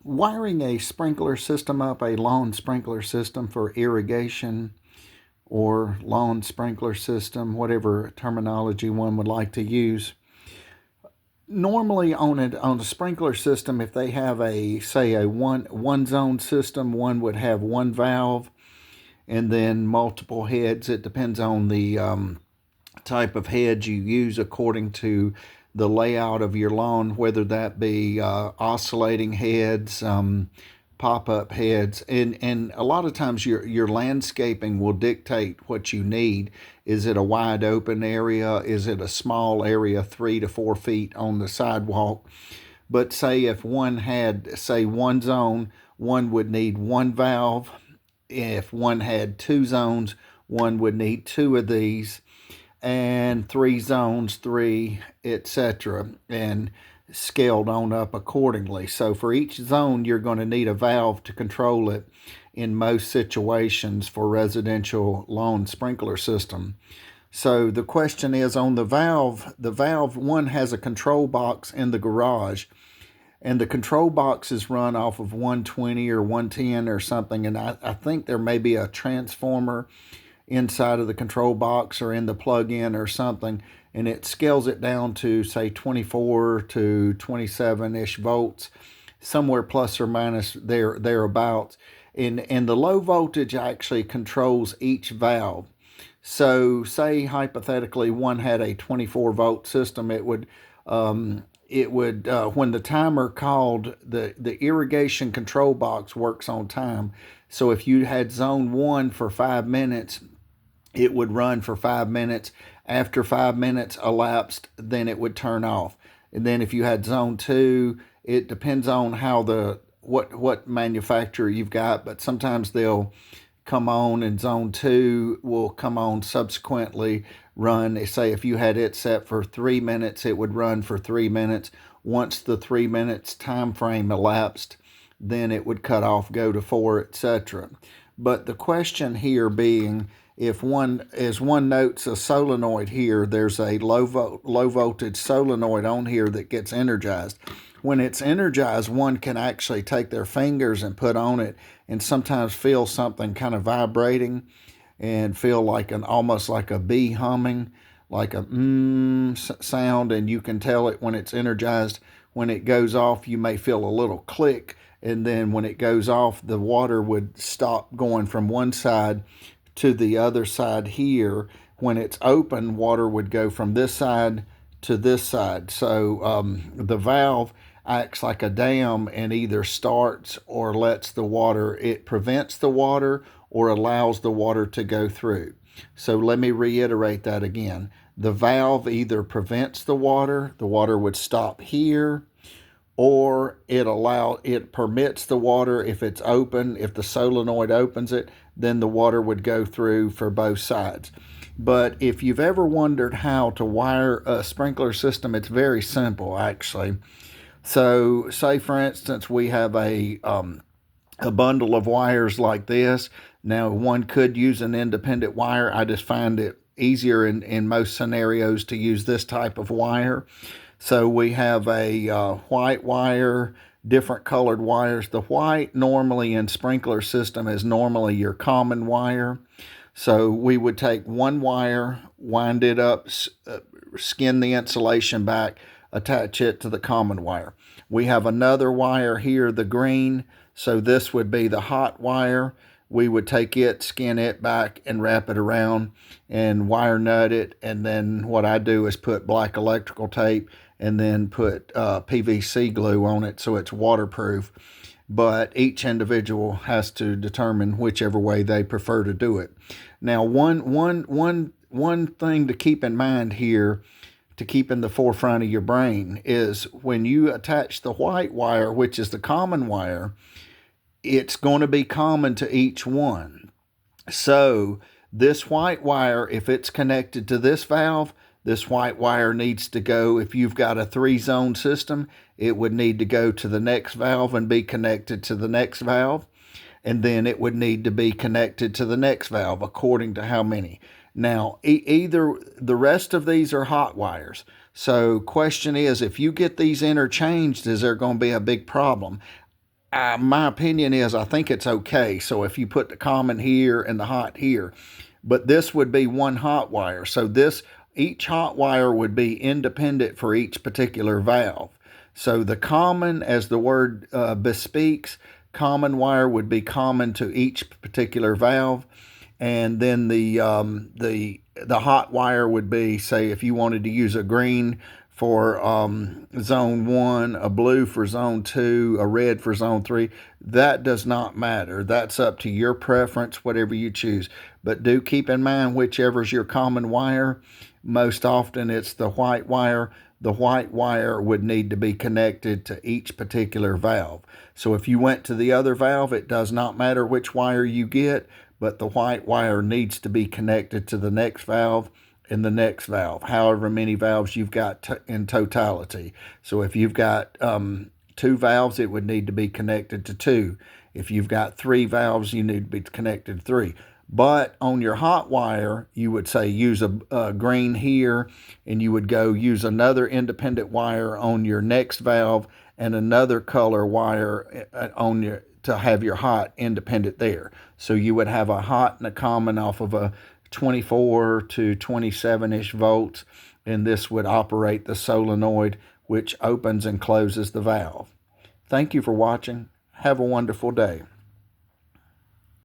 Wiring a sprinkler system up, a lawn sprinkler system for irrigation or lawn sprinkler system, whatever terminology one would like to use. Normally on a sprinkler system, if they have a one zone system, one would have one valve and then multiple heads. It depends on the type of heads you use according to the layout of your lawn, whether that be oscillating heads, pop-up heads, and a lot of times your landscaping will dictate what you need. Is it a wide open area? Is it a small area, 3 to 4 feet on the sidewalk? But say if one had, say, one zone, one would need one valve. If one had two zones, one would need two of these, and three zones, three, etc., and scaled on up accordingly. So for each zone, you're going to need a valve to control it in most situations for residential lawn sprinkler system. So the question is on the valve one has a control box in the garage, and the control box is run off of 120 or 110 or something, and I think there may be a transformer inside of the control box or in the plug-in or something, and it scales it down to say 24 to 27-ish volts, somewhere plus or minus thereabouts. And the low voltage actually controls each valve. So say hypothetically one had a 24 volt system, it would when the timer called, the irrigation control box works on time. So if you had zone 1 for 5 minutes, it would run for 5 minutes. After 5 minutes elapsed, then it would turn off. And then if you had zone 2, it depends on how what manufacturer you've got, but sometimes they'll come on and zone 2 will come on subsequently, run. They say if you had it set for 3 minutes, it would run for 3 minutes. Once the 3 minutes time frame elapsed, then it would cut off, go to 4, etc. But the question here being, if one notes a solenoid here, there's a low voltage solenoid on here that gets energized. When it's energized, one can actually take their fingers and put on it and sometimes feel something kind of vibrating and feel like almost like a bee humming, like a sound, and you can tell it when it's energized. When it goes off, you may feel a little click, and then when it goes off, the water would stop going from one side to the other side here. When it's open, water would go from this side to this side. So the valve acts like a dam and either starts or lets the water, it prevents the water or allows the water to go through. So let me reiterate that again. The valve either prevents the water would stop here, or it permits the water. If it's open, if the solenoid opens it, then the water would go through for both sides. But if you've ever wondered how to wire a sprinkler system, it's very simple actually. So say for instance we have a bundle of wires like this. Now one could use an independent wire. I just find it easier in most scenarios to use this type of wire. So we have a white wire, different colored wires. The white normally in sprinkler system is normally your common wire. So we would take one wire, wind it up, skin the insulation back, attach it to the common wire. We have another wire here, the green. So this would be the hot wire. We would take it, skin it back, and wrap it around and wire nut it. And then what I do is put black electrical tape and then put PVC glue on it so it's waterproof. But each individual has to determine whichever way they prefer to do it. Now, one thing to keep in mind here, to keep in the forefront of your brain, is when you attach the white wire, which is the common wire, it's going to be common to each one. So this white wire, if it's connected to this valve, this white wire needs to go, if you've got a 3-zone system, it would need to go to the next valve and be connected to the next valve. And then it would need to be connected to the next valve according to how many. Now, either the rest of these are hot wires. So question is, if you get these interchanged, is there going to be a big problem? My opinion is I think it's okay. So if you put the common here and the hot here, but this would be one hot wire. So each hot wire would be independent for each particular valve. So the common, as the word bespeaks, common wire would be common to each particular valve, and then the hot wire would be, say, if you wanted to use a green for zone 1, a blue for zone 2, a red for zone 3. That does not matter. That's up to your preference, whatever you choose. But do keep in mind whichever's your common wire. Most often it's the white wire. The white wire would need to be connected to each particular valve. So if you went to the other valve, it does not matter which wire you get, but the white wire needs to be connected to the next valve and the next valve, however many valves you've got in totality. So if you've got 2 valves, it would need to be connected to 2. If you've got 3 valves, you need to be connected to 3. But on your hot wire, you would say use a green here, and you would go use another independent wire on your next valve and another color wire on your to have your hot independent there. So you would have a hot and a common off of a 24 to 27-ish volts, and this would operate the solenoid, which opens and closes the valve. Thank you for watching. Have a wonderful day.